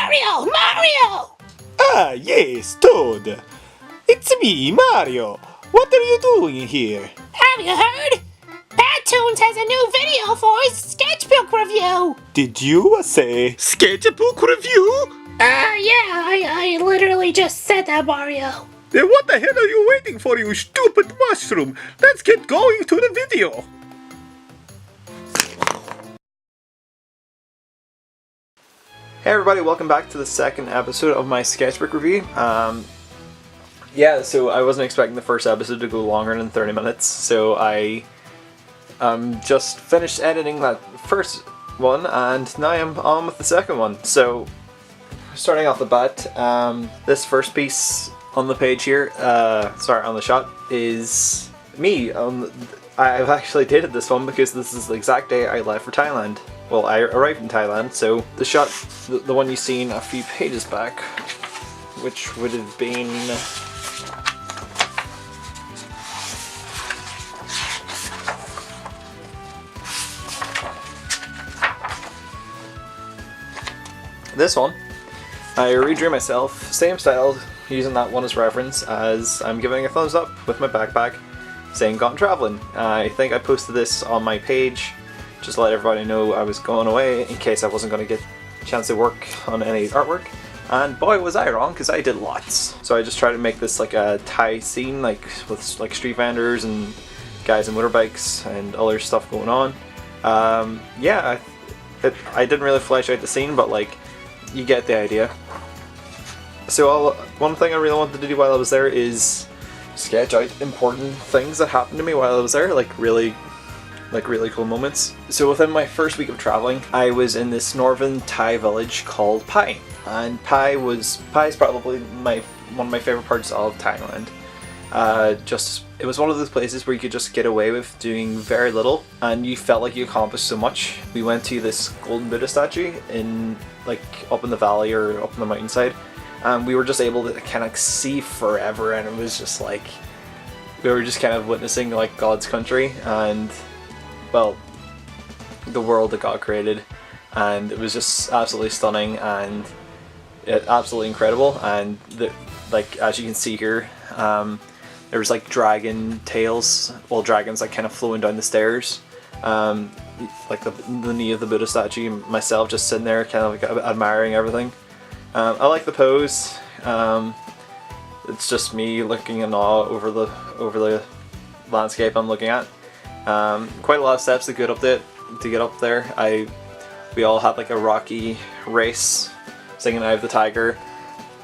Mario! Mario! Ah, yes, Toad. It's me, Mario. What are you doing here? Have you heard? PatToonz has a new video for his sketchbook review! Did you say sketchbook review? Yeah, I literally just said that, Mario. Then what the hell are you waiting for, you stupid mushroom? Let's get going to the video. Hey everybody, welcome back to the second episode of my sketchbook review. So I wasn't expecting the first episode to go longer than 30 minutes, so I just finished editing that first one, and now I'm on with the second one. So, starting off the bat, this first piece on the page here, on the shot, is me. I've actually dated this one because this is the exact day I left for Thailand. Well, I arrived in Thailand, so the shot, the one you've seen a few pages back, which would have been... this one. I redrew myself, same style, using that one as reference, as I'm giving a thumbs up with my backpack, saying gone traveling. I think I posted this on my page, just to let everybody know I was going away in case I wasn't going to get a chance to work on any artwork. And boy was I wrong, because I did lots. So I just tried to make this like a Thai scene, like with like street vendors and guys on motorbikes and other stuff going on. I didn't really flesh out the scene, but like, you get the idea. So one thing I really wanted to do while I was there is sketch out important things that happened to me while I was there, like really cool moments. So within my first week of traveling, I was in this northern Thai village called Pai, and Pai is probably one of my favorite parts of Thailand. It was one of those places where you could just get away with doing very little, and you felt like you accomplished so much. We went to this golden Buddha statue up in the valley or up in the mountainside, and we were just able to kind of see forever, and it was just like we were just kind of witnessing like God's country and, well, the world that God created, and it was just absolutely stunning and absolutely incredible. And as you can see here, there was like dragon tails, well, dragons like kind of flowing down the stairs, like the knee of the Buddha statue. Myself just sitting there, kind of like admiring everything. I like the pose. It's just me looking in awe over the landscape I'm looking at. Quite a lot of steps to get up there. We all had like a rocky race, singing "Eye of the Tiger,"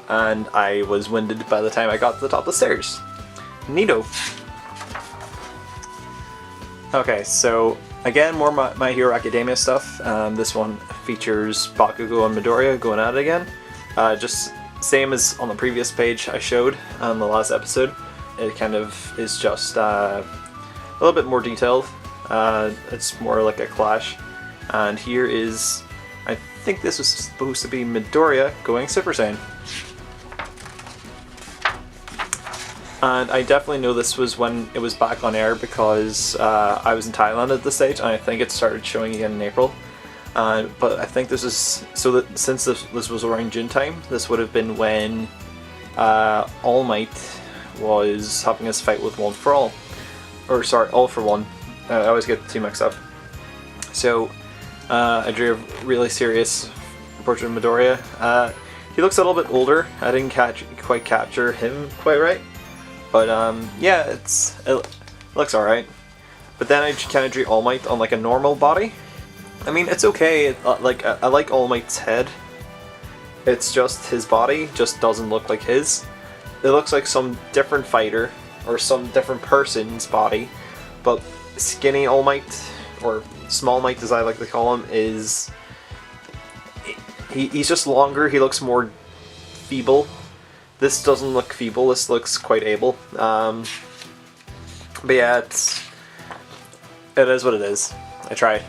and I was winded by the time I got to the top of the stairs. Neato. Okay, so again, more My Hero Academia stuff. This one features Bakugo and Midoriya going at it again. Just same as on the previous page I showed on the last episode. It kind of is just a little bit more detailed. It's more like a clash. And here is, I think this was supposed to be Midoriya going Super Saiyan. And I definitely know this was when it was back on air, because I was in Thailand at this stage, and I think it started showing again in April. But I think this is, since this was around June time, this would have been when All Might was having his fight with All for One. I always get the two mixed up. So I drew a really serious portrait of Midoriya. He looks a little bit older. I didn't quite capture him quite right. But it looks alright. But then I kind of drew All Might on like a normal body. I mean, it's okay. I like All Might's head. It's just his body just doesn't look like his. It looks like some different fighter or some different person's body. But skinny All Might, or Small Might as I like to call him, he's just longer. He looks more feeble. This doesn't look feeble, this looks quite able. But yeah, it is what it is. I tried.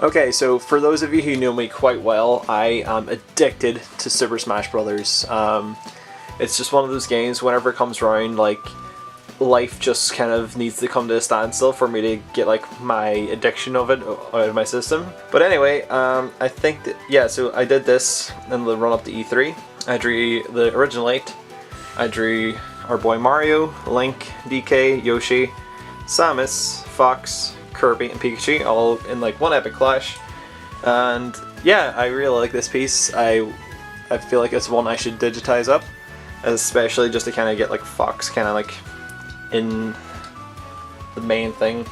Okay, so for those of you who know me quite well, I am addicted to Super Smash Brothers. It's just one of those games, whenever it comes around, like, life just kind of needs to come to a standstill for me to get like my addiction of it out of my system. But anyway, I think that, yeah, so I did this in the run up to E3. I drew the original 8. I drew our boy Mario, Link, DK, Yoshi, Samus, Fox, Kirby, and Pikachu all in like one epic clash. And yeah, I really like this piece. I feel like it's one I should digitize up, especially just to kind of get like Fox kind of like in the main thing.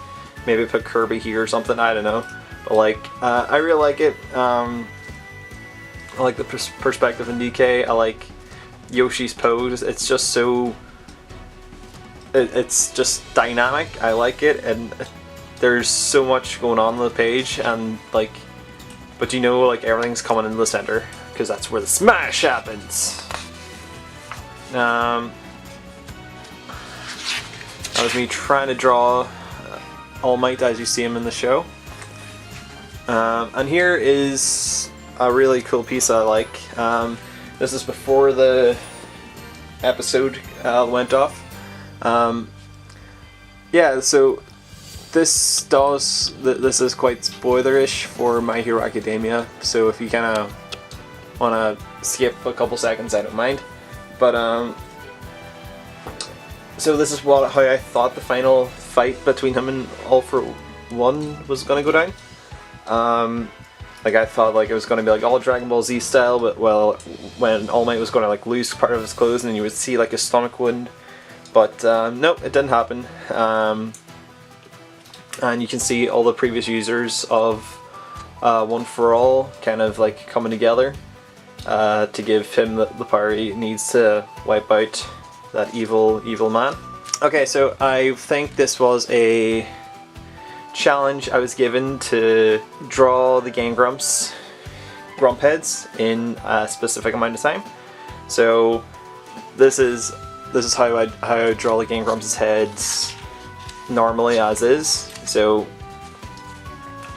Maybe put Kirby here or something, I don't know. But like, I really like it. I like the perspective in DK. I like Yoshi's pose. It's just so... It's just dynamic. I like it, and there's so much going on the page, and like, but you know, like everything's coming into the center because that's where the smash happens. That was me trying to draw All Might as you see him in the show. And here is a really cool piece I like. This is before the episode went off. Yeah, so this is quite spoilerish for My Hero Academia, so if you kind of want to skip a couple seconds, I don't mind. But so this is how I thought the final fight between him and All For One was gonna go down. Like I thought like it was gonna be like all Dragon Ball Z style, but well, when All Might was gonna like lose part of his clothes and you would see like his stomach wound. But nope, it didn't happen. And you can see all the previous users of One For All kind of like coming together to give him the power he needs to wipe out that evil man. Okay, so I think this was a challenge I was given to draw the Game Grump heads in a specific amount of time. So this is how I draw the Game Grumps' heads normally as is. So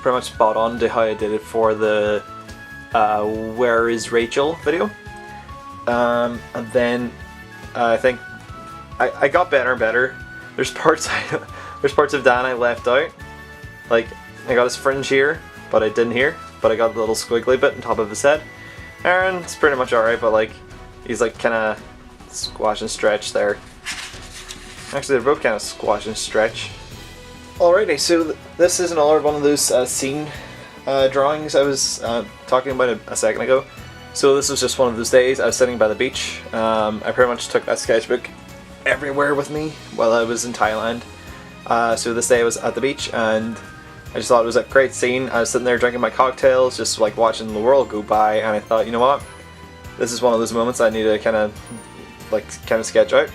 pretty much spot on to how I did it for the Where Is Rachel video. And then I think I got better and better. There's parts of Dan I left out. Like I got his fringe here, but I didn't here. But I got the little squiggly bit on top of his head. Aaron's pretty much alright, but like he's like kind of squash and stretch there. Actually, they're both kind of squash and stretch. Alrighty, so this is another one of those scene drawings I was talking about a second ago. So this was just one of those days. I was sitting by the beach. I pretty much took that sketchbook everywhere with me while I was in Thailand. So this day I was at the beach and I just thought it was a great scene. I was sitting there drinking my cocktails, just like watching the world go by, and I thought, you know what? This is one of those moments I need to kind of sketch out.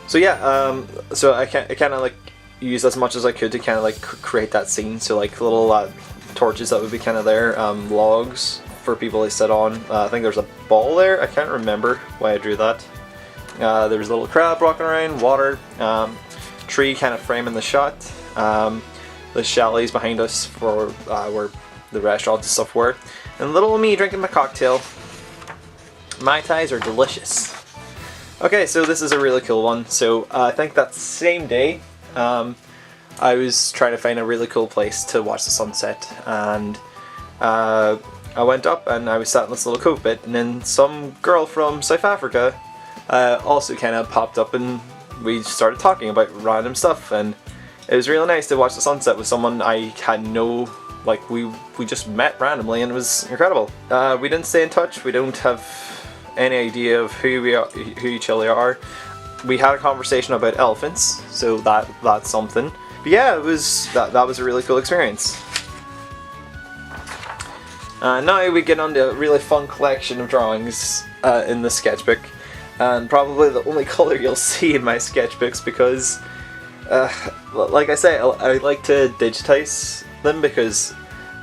So yeah, so I kind of like used as much as I could to kind of like create that scene. So like little torches that would be kind of there, logs for people to sit on. I think there's a ball there. I can't remember why I drew that. There was a little crab walking around, water, tree kind of framing the shot. The chalets behind us for where the restaurants and stuff were, and little me drinking my cocktail. Mai Tais are delicious. Okay, so this is a really cool one. So I think that same day, I was trying to find a really cool place to watch the sunset, and I went up and I was sat in this little cove bit, and then some girl from South Africa also kind of popped up, and we started talking about random stuff, and it was really nice to watch the sunset with someone I had no, like we just met randomly, and it was incredible. We didn't stay in touch. We don't have any idea of who each other are. We had a conversation about elephants, so that's something. But yeah, it was that was a really cool experience. Now we get on to a really fun collection of drawings in the sketchbook, and probably the only color you'll see in my sketchbooks, because like I say, I like to digitize them because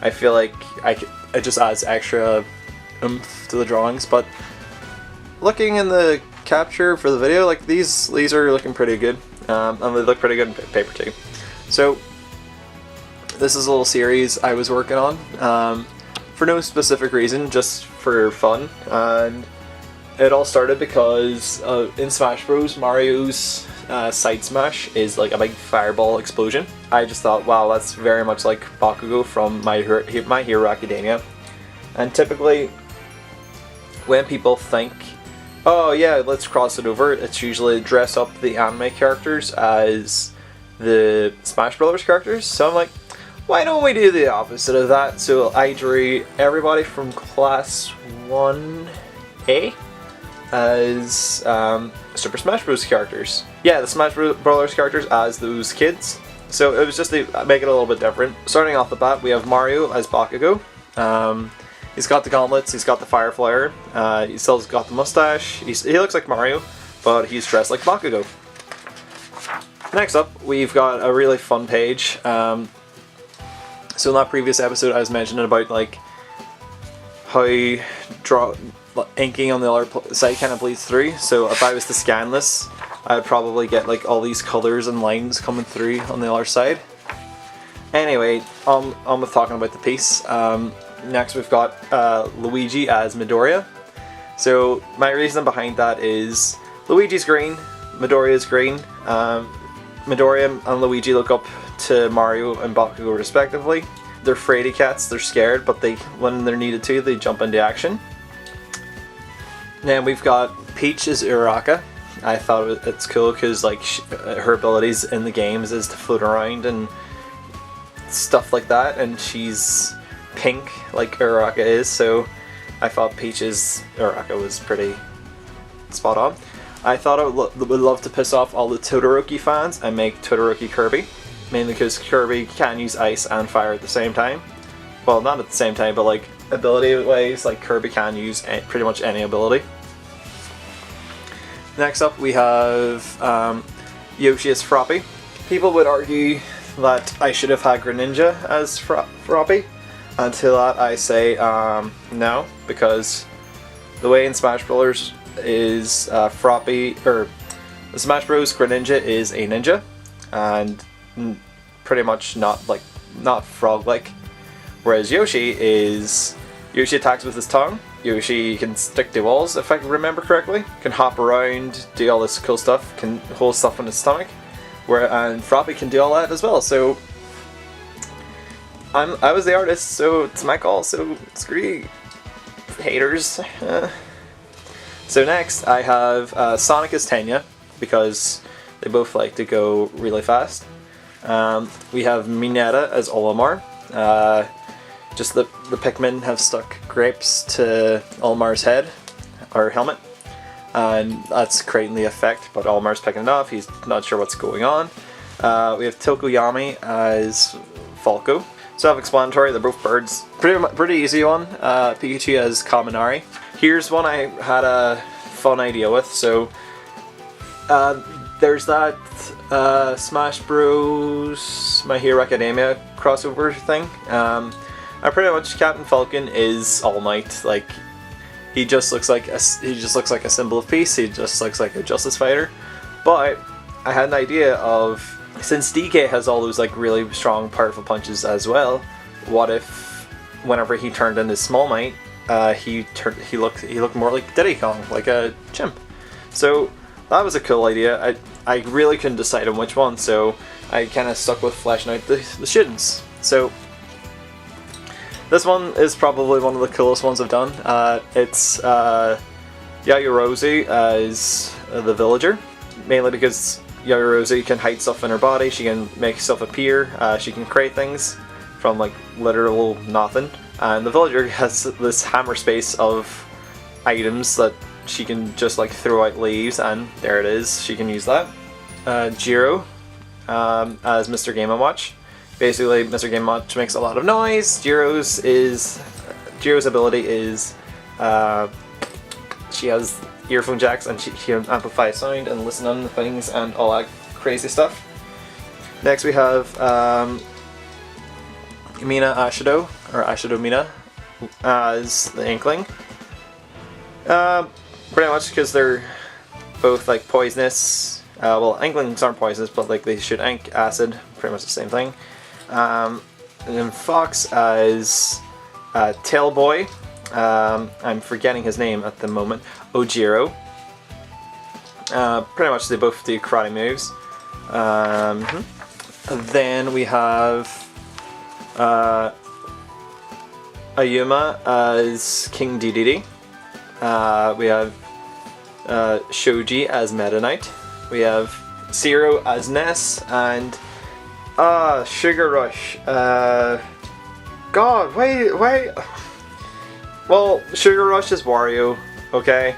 I feel like it just adds extra oomph to the drawings. But looking in the capture for the video, like these are looking pretty good, and they look pretty good in paper too. So this is a little series I was working on for no specific reason, just for fun. And it all started because in Smash Bros, Mario's side smash is like a big fireball explosion. I just thought, wow, that's very much like Bakugo from My Hero Academia. And typically, when people think, oh yeah, let's cross it over, it's usually dress up the anime characters as the Smash Brothers characters. So I'm like, why don't we do the opposite of that? So I drew everybody from class 1A as Super Smash Bros. Characters. Yeah, the Smash Brothers characters as those kids. So it was just to make it a little bit different. Starting off the bat, we have Mario as Bakugo. He's got the gauntlets, he's got the fire flare, he still's got the mustache. He looks like Mario, but he's dressed like Bakugo. Next up, we've got a really fun page. So in that previous episode, I was mentioning about like how inking on the other side kind of bleeds through. So if I was to scan this, I'd probably get like all these colors and lines coming through on the other side. Anyway, on with talking about the piece. Next we've got Luigi as Midoriya. So my reason behind that is Luigi's green, Midoriya's green. Midoriya and Luigi look up to Mario and Bakugo respectively. They're fraidy cats, they're scared, but when they're needed to, they jump into action. Then we've got Peach as Uraraka. I thought it's cool because like her abilities in the games is to float around and stuff like that, and she's pink like Uraraka is, so I thought Peach's Uraraka was pretty spot on. I thought I would love to piss off all the Todoroki fans and make Todoroki Kirby, mainly because Kirby can use ice and fire at the same time. Well, not at the same time, but like ability ways, like Kirby can use pretty much any ability. Next up we have Yoshi as Froppy. People would argue that I should have had Greninja as Froppy. Until that I say no, because the way in Smash Bros is Froppy, or the Smash Bros Greninja is a ninja, and pretty much not frog-like. Whereas Yoshi attacks with his tongue. Yoshi can stick to walls, if I can remember correctly. Can hop around, do all this cool stuff, can hold stuff in his stomach. And Froppy can do all that as well. So I was the artist, so it's my call. So screw you, haters. So next I have Sonic as Tenya, because they both like to go really fast. We have Mineta as Olimar. Just the Pikmin have stuck grapes to Olimar's head, or helmet, and that's creating the effect, but Olimar's picking it up, he's not sure what's going on. We have Tokoyami as Falco. Self-explanatory, they're both birds. Pretty easy one. Pikachu as Kaminari. Here's one I had a fun idea with. So there's that Smash Bros. My Hero Academia crossover thing. And pretty much Captain Falcon is All Might. Like, he just looks like a symbol of peace. He just looks like a justice fighter. But I had an idea of, since DK has all those like really strong, powerful punches as well, what if whenever he turned into Small Might, he looked more like Diddy Kong, like a chimp. So that was a cool idea. I really couldn't decide on which one, so I kind of stuck with fleshing out the students. So this one is probably one of the coolest ones I've done. It's Yaoyorozu as the villager, mainly because Yaoyorozu can hide stuff in her body, she can make stuff appear, she can create things from like literal nothing. And the villager has this hammer space of items that she can just like throw out leaves, and there it is, she can use that. Jiro as Mr. Game & Watch. Basically, Mr. Game & Watch makes a lot of noise. Jiro's ability is she has earphone jacks, and she can amplify sound and listen on things and all that crazy stuff. Next we have Mina Ashido, or Ashido Mina, as the Inkling. Pretty much because they're both like poisonous. Well, Inklings aren't poisonous, but like they shoot ink, acid, pretty much the same thing. And then Fox as Tailboy. I'm forgetting his name at the moment. Ojiro. Pretty much they both do karate moves. Then we have Ayuma as King Dedede. We have Shoji as Meta Knight. We have Zero as Ness, and Sugar Rush. God, wait. Well, Sugar Rush is Wario, okay?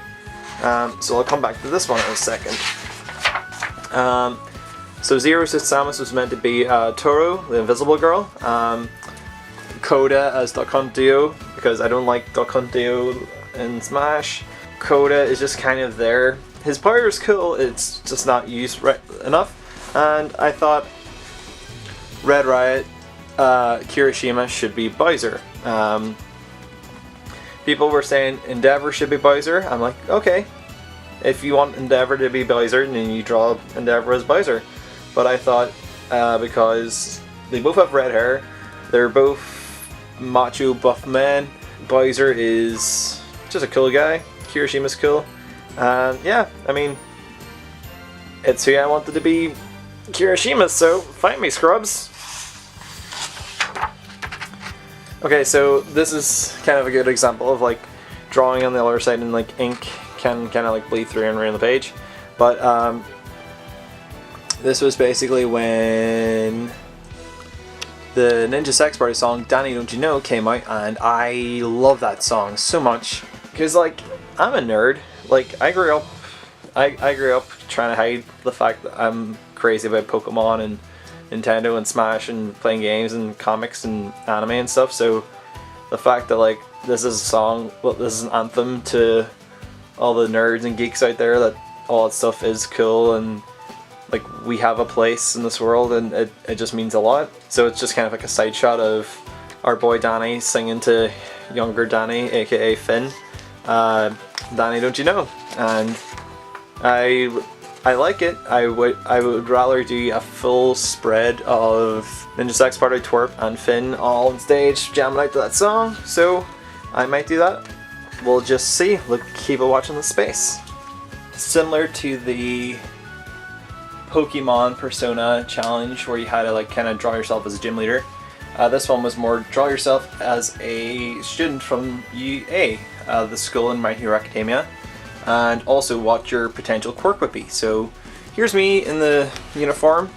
So I'll come back to this one in a second. So Zero says Samus was meant to be Toro, the Invisible Girl. Coda as Duck Hunt Duo, because I don't like Duck Hunt Duo in Smash. Coda is just kind of there. His power is cool, it's just not used enough. And I thought Red Riot Kirishima should be Bowser. People were saying Endeavor should be Bowser. I'm like, okay, if you want Endeavor to be Bowser, then you draw Endeavor as Bowser. But I thought, because they both have red hair, they're both macho buff men. Bowser is just a cool guy. Kirishima's cool. And yeah, I mean, it's who I wanted to be Kirishima, so fight me, scrubs. Okay, so this is kind of a good example of like drawing on the other side and like ink can kind of like bleed through and around the page. But this was basically when the Ninja Sex Party song Danny Don't You Know came out, and I love that song so much because like I'm a nerd. Like I grew up trying to hide the fact that I'm crazy about Pokemon and Nintendo and Smash and playing games and comics and anime and stuff. So the fact that like this is a song, well, this is an anthem to all the nerds and geeks out there, that all that stuff is cool and like we have a place in this world, and it just means a lot. So it's just kind of like a side shot of our boy Danny singing to younger Danny, aka Finn, Danny Don't You Know, and I like it. I would rather do a full spread of Ninja Sex Party, Twerp and Finn all on stage jamming out to that song, so I might do that. We'll just see. Look, keep it watching the space. Similar to the Pokemon Persona challenge where you had to like kind of draw yourself as a gym leader, this one was more draw yourself as a student from UA, the school in My Hero Academia, and also what your potential quirk would be. So here's me in the uniform,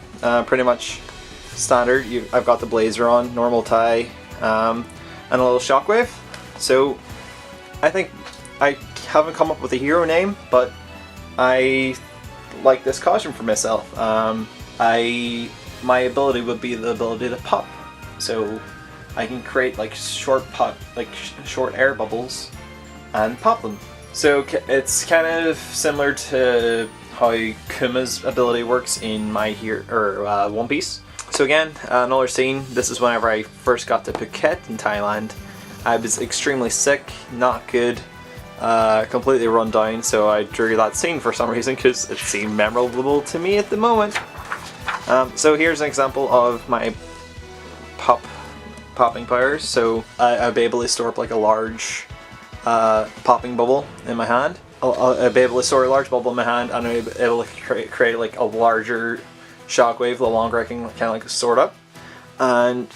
pretty much standard. I've got the blazer on, normal tie, and a little shockwave. So I think I haven't come up with a hero name, but I like this costume for myself. My ability would be the ability to pop, so I can create like short air bubbles and pop them. So it's kind of similar to how Kuma's ability works in My Hero or One Piece. So again, another scene. This is whenever I first got to Phuket in Thailand. I was extremely sick, not good, completely run down, so I drew that scene for some reason because it seemed memorable to me at the moment. So here's an example of my popping powers. So I'd be able to store up like a large popping bubble in my hand. I'd be able to store a large bubble in my hand, and I'd be able to create like a larger shockwave the longer I can kind of like store it up. And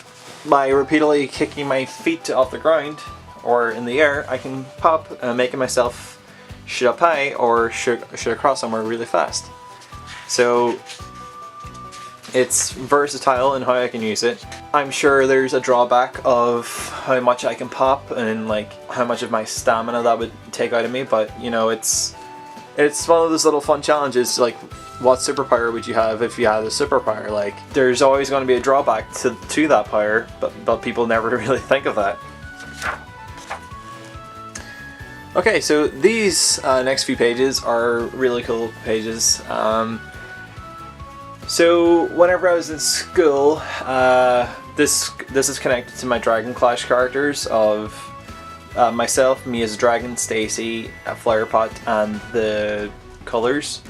by repeatedly kicking my feet off the ground or in the air, I can pop, making myself shoot up high or shoot across somewhere really fast. So it's versatile in how I can use it. I'm sure there's a drawback of how much I can pop and like how much of my stamina that would take out of me, but you know, it's one of those little fun challenges. Like, what superpower would you have if you had a superpower? Like, there's always going to be a drawback to that power, but people never really think of that. Okay, so these next few pages are really cool pages. So whenever I was in school, this is connected to my Dragon Clash characters of myself, me as a dragon, Stacy, a flower pot, and the colors.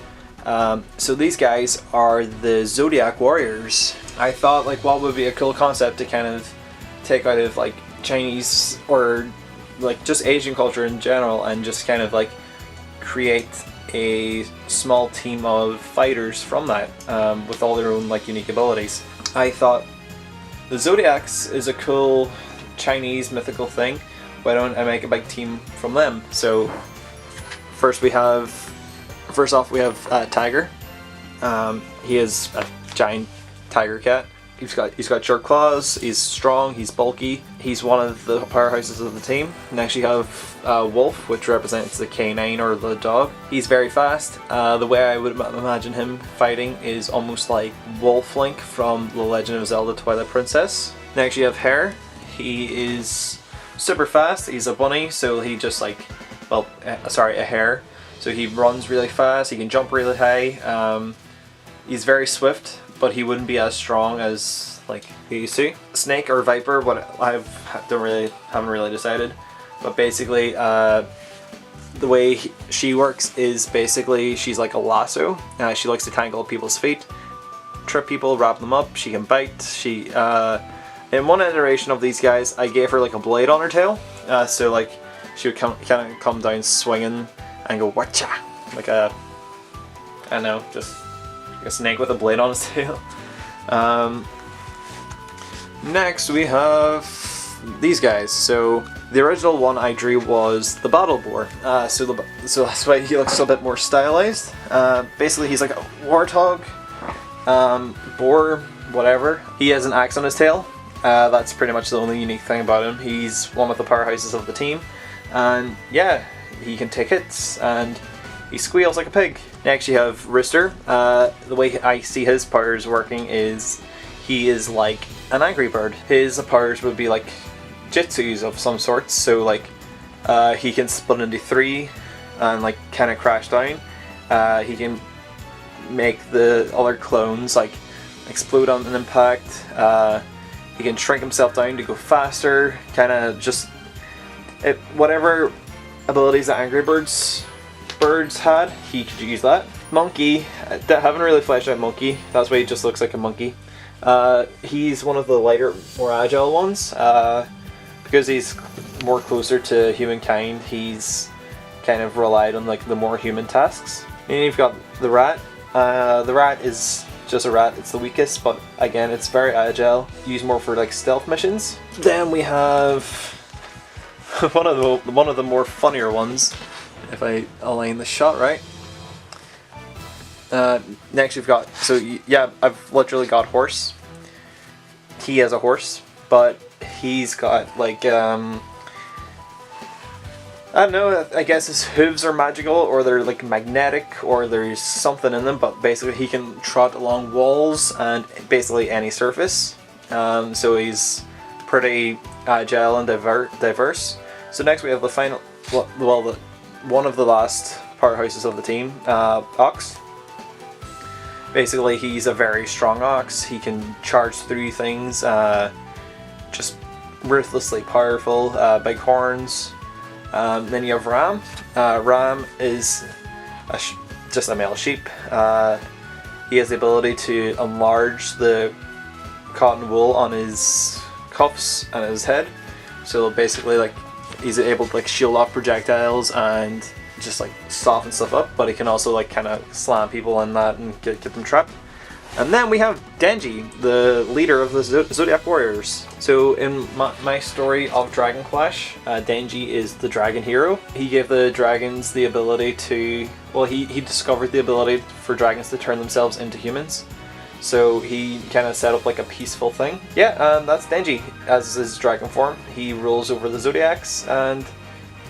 So these guys are the Zodiac Warriors. I thought like what would be a cool concept to kind of take out of like Chinese or like just Asian culture in general, and just kind of like create a small team of fighters from that, with all their own like unique abilities. I thought the Zodiacs is a cool Chinese mythical thing. Why don't I make a big team from them? So first off we have Tiger. He is a giant tiger cat. He's got short claws, he's strong, he's bulky, he's one of the powerhouses of the team. Next you have Wolf, which represents the canine or the dog. He's very fast. The way I would imagine him fighting is almost like Wolf Link from The Legend of Zelda Twilight Princess. Next you have Hare. He is super fast, he's a bunny, so he just like, well, sorry, a hare. So he runs really fast, he can jump really high. He's very swift, but he wouldn't be as strong as like he used to. Snake or Viper, what haven't really decided. But basically, the way she works is basically she's like a lasso. She likes to tangle people's feet, trip people, wrap them up. She can bite. She in one iteration of these guys, I gave her like a blade on her tail. So like she would kind of come down swinging and go whatcha, like a, I don't know, just a snake with a blade on its tail. Next we have these guys. So the original one I drew was the Battle Boar. So that's why he looks a bit more stylized. Basically he's like a warthog, boar, whatever. He has an axe on his tail. That's pretty much the only unique thing about him. He's one of the powerhouses of the team, and yeah, he can take hits and he squeals like a pig. Next you have Rooster. The way I see his powers working is he is like an angry bird. His powers would be like jitsus of some sorts, so like he can split into three and like kind of crash down. He can make the other clones like explode on an impact. He can shrink himself down to go faster, kind of just whatever abilities that angry birds had, he could use that. Monkey, I haven't really fleshed out Monkey, that's why he just looks like a monkey. He's one of the lighter, more agile ones. Because he's more closer to humankind, he's kind of relied on like the more human tasks. And you've got the rat. The rat is just a rat, it's the weakest, but again it's very agile, used more for like stealth missions. Then we have one of the more funnier ones, if I align the shot right. Next you've got, so yeah, I've literally got horse. He has a horse, but he's got like I don't know, I guess his hooves are magical, or they're like magnetic, or there's something in them, but basically he can trot along walls and basically any surface. So he's pretty agile and diverse. So next we have the final, one of the last powerhouses of the team, Ox. Basically he's a very strong ox, he can charge through things, just ruthlessly powerful, big horns. Then you have Ram. Ram is just a male sheep. He has the ability to enlarge the cotton wool on his cuffs and his head. So basically, like, he's able to like shield off projectiles and just like soften stuff up. But he can also like kind of slam people in that and get them trapped. And then we have Denji, the leader of the Zodiac Warriors. So in my story of Dragon Clash, Denji is the dragon hero. He gave the dragons the ability to, well, he discovered the ability for dragons to turn themselves into humans. So he kind of set up like a peaceful thing. Yeah, that's Denji as his dragon form. He rules over the Zodiacs and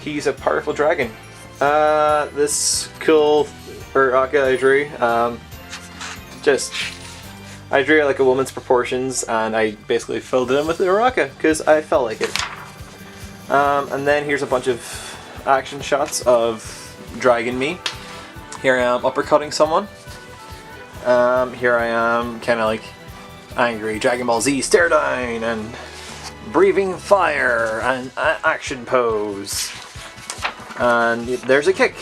he's a powerful dragon. This cool Uraka I drew, I drew like a woman's proportions and I basically filled it in with the Uraka because I felt like it. And then here's a bunch of action shots of Dragon Me. Here I am uppercutting someone. Here I am kind of like angry Dragon Ball Z stare down and breathing fire and action pose. And there's a kick.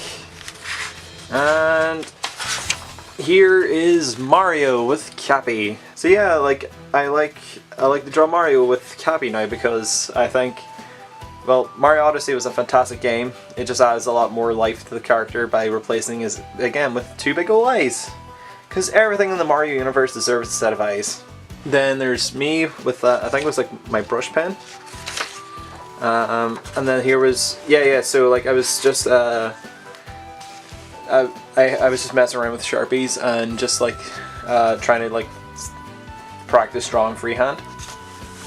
And here is Mario with Cappy. So yeah, like I like to draw Mario with Cappy now because I think well, Mario Odyssey was a fantastic game. It just adds a lot more life to the character by replacing his, again, with two big ol' eyes. Because everything in the Mario universe deserves a set of eyes. Then there's me with, I think it was like my brush pen. And then here was, so like I was just, I was just messing around with Sharpies and just like trying to like practice drawing freehand.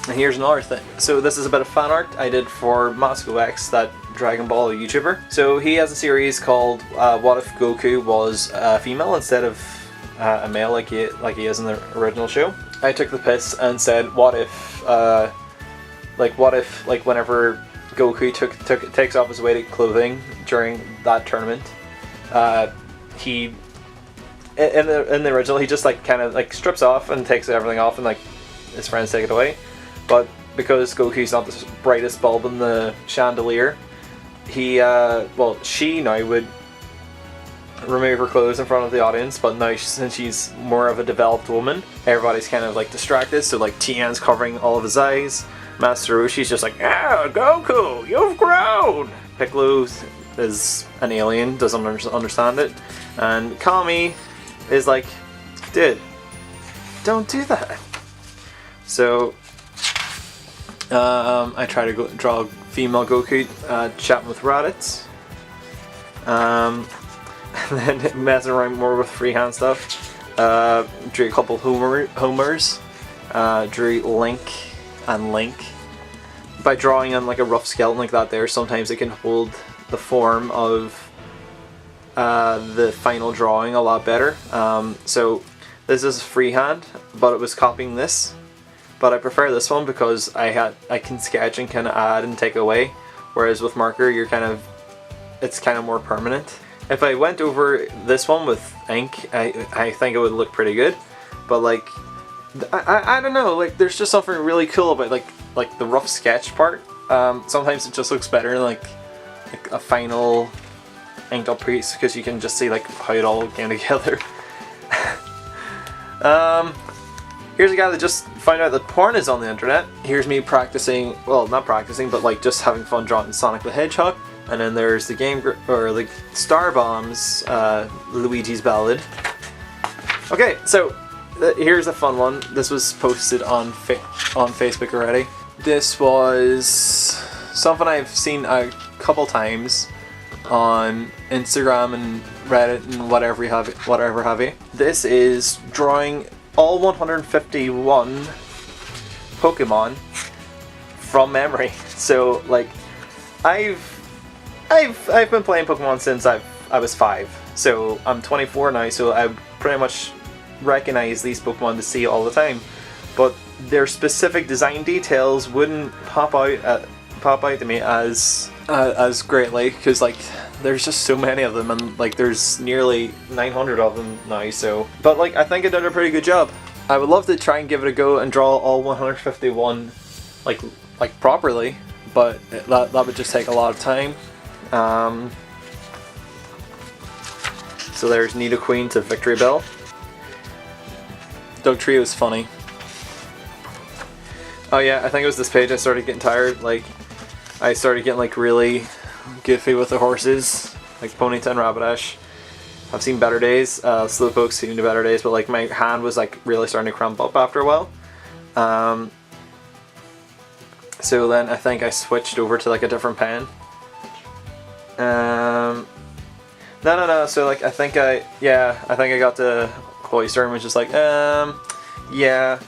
And here's another thing. So this is a bit of fan art I did for Moscow X, that Dragon Ball YouTuber. So he has a series called What If Goku Was a Female instead of a male like he is in the original show. I took the piss and said, what if whenever Goku takes off his weighted clothing during that tournament, he in the original he just like kind of like strips off and takes everything off and like his friends take it away. But because Goku's not the brightest bulb in the chandelier, she now would remove her clothes in front of the audience, but now since she's more of a developed woman, everybody's kind of like distracted, so like Tien's covering all of his eyes, Master Roshi's just like, ah, Goku, you've grown! Piccolo is an alien, doesn't understand it, and Kami is like, dude, don't do that. So I try to draw female Goku chatting with Raditz, and then messing around more with freehand stuff. Drew a couple homers, drew Link and Link. By drawing on like a rough skeleton like that there, sometimes it can hold the form of the final drawing a lot better. So this is freehand, but it was copying this. But I prefer this one because I can sketch and kind of add and take away, whereas with marker it's kind of more permanent. If I went over this one with ink, I think it would look pretty good. But like, I don't know, like there's just something really cool about like the rough sketch part. Sometimes it just looks better than like a final inked up piece, because you can just see like how it all came together. Here's a guy that just found out that porn is on the internet. Here's me practicing, well, not practicing, but like just having fun drawing Sonic the Hedgehog. And then there's the Star Bombs, Luigi's Ballad. Okay, so here's a fun one. This was posted on Facebook already. This was something I've seen a couple times on Instagram and Reddit and whatever have you. This is drawing all 151 Pokemon from memory. So like, I've been playing Pokemon since I was 5. So I'm 24 now, so I pretty much recognize these Pokemon to see all the time. But their specific design details wouldn't pop out to me as greatly, because like there's just so many of them, and like there's nearly 900 of them now. So, but like I think I did a pretty good job. I would love to try and give it a go and draw all 151 like properly, but that would just take a lot of time. So there's Nidoqueen to Victory Bell. Doug Trio is funny. Oh yeah, I think it was this page I started getting tired. Like, I started getting like really goofy with the horses, like Ponyta and Rapidash. I've seen better days. Slowpoke's seen better days, but like my hand was like really starting to cramp up after a while. So then I think I switched over to like a different pen. No. So like I think I got to Cloyster and was just like, yeah.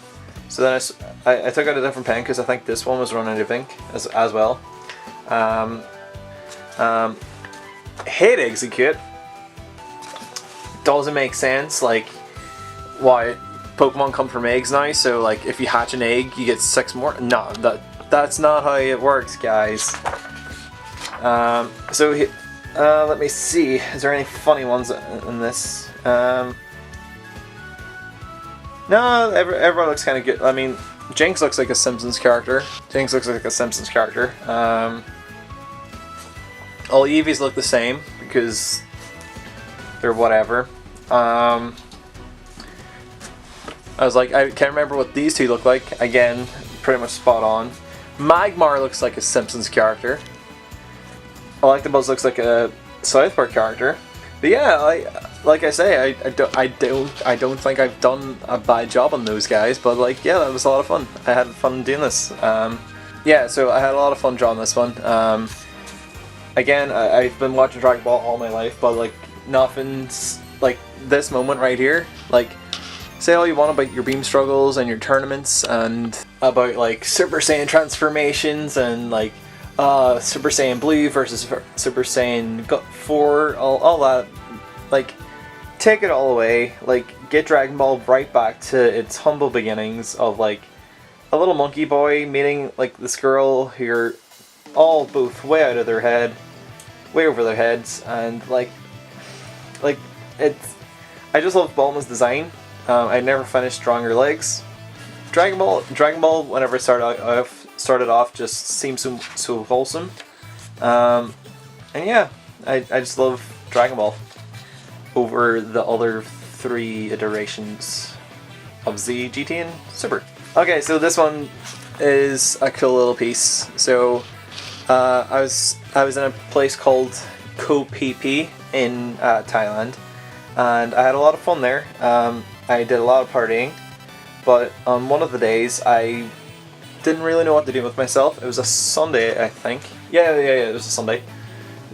So then I took out a different pen because I think this one was running out of ink as well. Hate execute. Doesn't make sense. Like, why Pokemon come from eggs now? So like, if you hatch an egg, you get 6 more. No, that's not how it works, guys. Let me see. Is there any funny ones in this? No, everyone looks kind of good. I mean, Jinx looks like a Simpsons character. All Eevees look the same because they're whatever. I was like, I can't remember what these two look like. Again, pretty much spot on. Magmar looks like a Simpsons character. Electabuzz looks like a South Park character. But yeah, like I say, I don't think I've done a bad job on those guys. But like, yeah, that was a lot of fun. I had fun doing this. Yeah, so I had a lot of fun drawing this one. Again, I've been watching Dragon Ball all my life, but like nothing's like this moment right here. Like, say all you want about your beam struggles and your tournaments and about like Super Saiyan transformations and like Super Saiyan Blue versus Super Saiyan 4, all that. Like, take it all away. Like, get Dragon Ball right back to its humble beginnings of like a little monkey boy meeting like this girl who are all both way out of their head, way over their heads, and like it's. I just love Bulma's design. I never finished drawing her legs. Dragon Ball. Whenever it started off, just seems so wholesome. And yeah, I just love Dragon Ball over the other 3 iterations of Z, GT, and Super. Okay, so this one is a cool little piece. So I was in a place called Koh Phi Phi in Thailand, and I had a lot of fun there. I did a lot of partying, but on one of the days I didn't really know what to do with myself. It was a Sunday, I think. Yeah, it was a Sunday.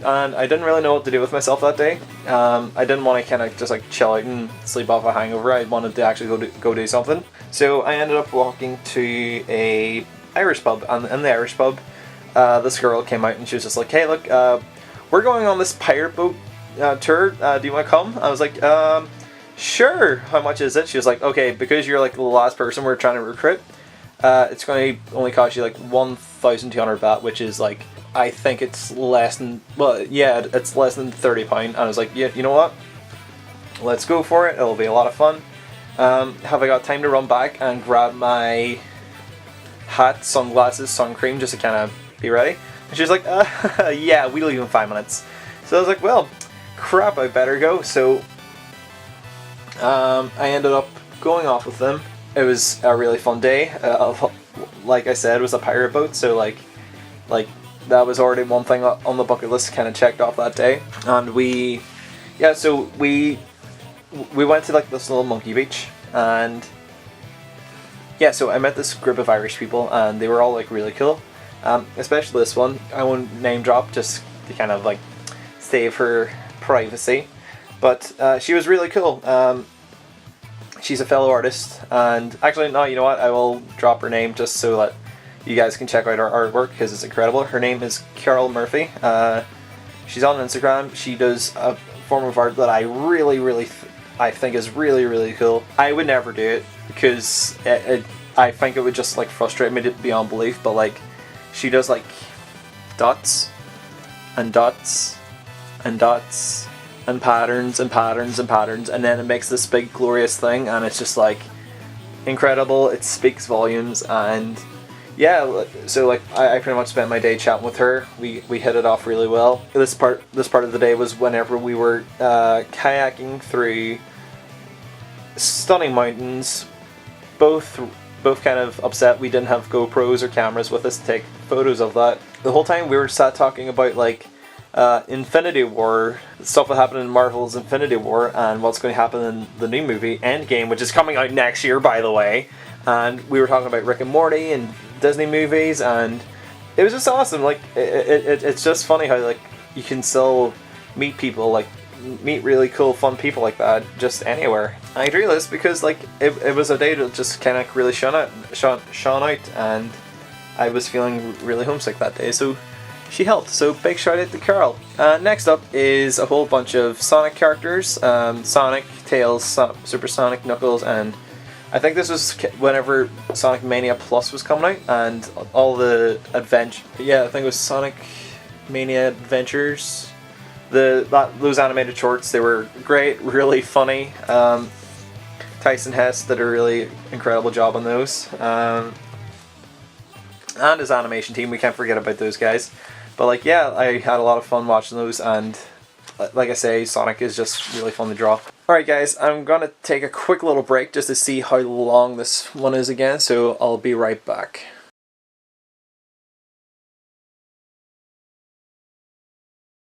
And I didn't really know what to do with myself that day. I didn't want to kind of just like chill out and sleep off a hangover. I wanted to actually go do something. So I ended up walking to a Irish pub, and in the Irish pub, this girl came out and she was just like, "Hey, look, we're going on this pirate boat tour. Do you want to come?" I was like, "Sure. How much is it?" She was like, "Okay, because you're like the last person we're trying to recruit, it's going to only cost you like 1,200 baht, which is like, I think it's less than, well, yeah, it's less than £30." And I was like, "Yeah, you know what? Let's go for it. It'll be a lot of fun. Have I got time to run back and grab my hat, sunglasses, sun cream, just to kind of be ready?" And she was like, "Yeah, we'll leave in 5 minutes." So I was like, "Well, crap, I better go." So I ended up going off with them. It was a really fun day. Like I said, it was a pirate boat, so like that was already one thing on the bucket list kind of checked off that day. And we went to like this little monkey beach, and yeah, so I met this group of Irish people, and they were all like really cool. Especially this one. I won't name drop just to kind of like save her privacy, but she was really cool. She's a fellow artist, and actually, no, you know what? I will drop her name just so that you guys can check out her artwork because it's incredible. Her name is Carol Murphy. She's on Instagram. She does a form of art that I I think is really cool. I would never do it because I think it would just like frustrate me beyond belief. But like, she does like dots and dots and dots and patterns and patterns and patterns, and then it makes this big glorious thing, and it's just like incredible. It speaks volumes. And yeah, so like I pretty much spent my day chatting with her. We hit it off really well. This part of the day was whenever we were kayaking through stunning mountains. Both kind of upset we didn't have GoPros or cameras with us to take photos of that. The whole time we were sat talking about like Infinity War, stuff that happened in Marvel's Infinity War, and what's going to happen in the new movie Endgame, which is coming out next year, by the way. And we were talking about Rick and Morty and Disney movies, and it was just awesome. Like it's just funny how like you can still meet people, like meet really cool, fun people like that just anywhere. I drew this because like it was a day that just kind of really shone out, and I was feeling really homesick that day, so she helped. So big shout out to Carol. Next up is a whole bunch of Sonic characters. Sonic, Tails, Super Sonic, Knuckles, and I think this was whenever Sonic Mania Plus was coming out, and all the adventure. Yeah, I think it was Sonic Mania Adventures. Those animated shorts, they were great, really funny. Tyson Hess did a really incredible job on those. And his animation team, we can't forget about those guys. But like, yeah, I had a lot of fun watching those, and like I say, Sonic is just really fun to draw. Alright guys, I'm gonna take a quick little break just to see how long this one is again, so I'll be right back.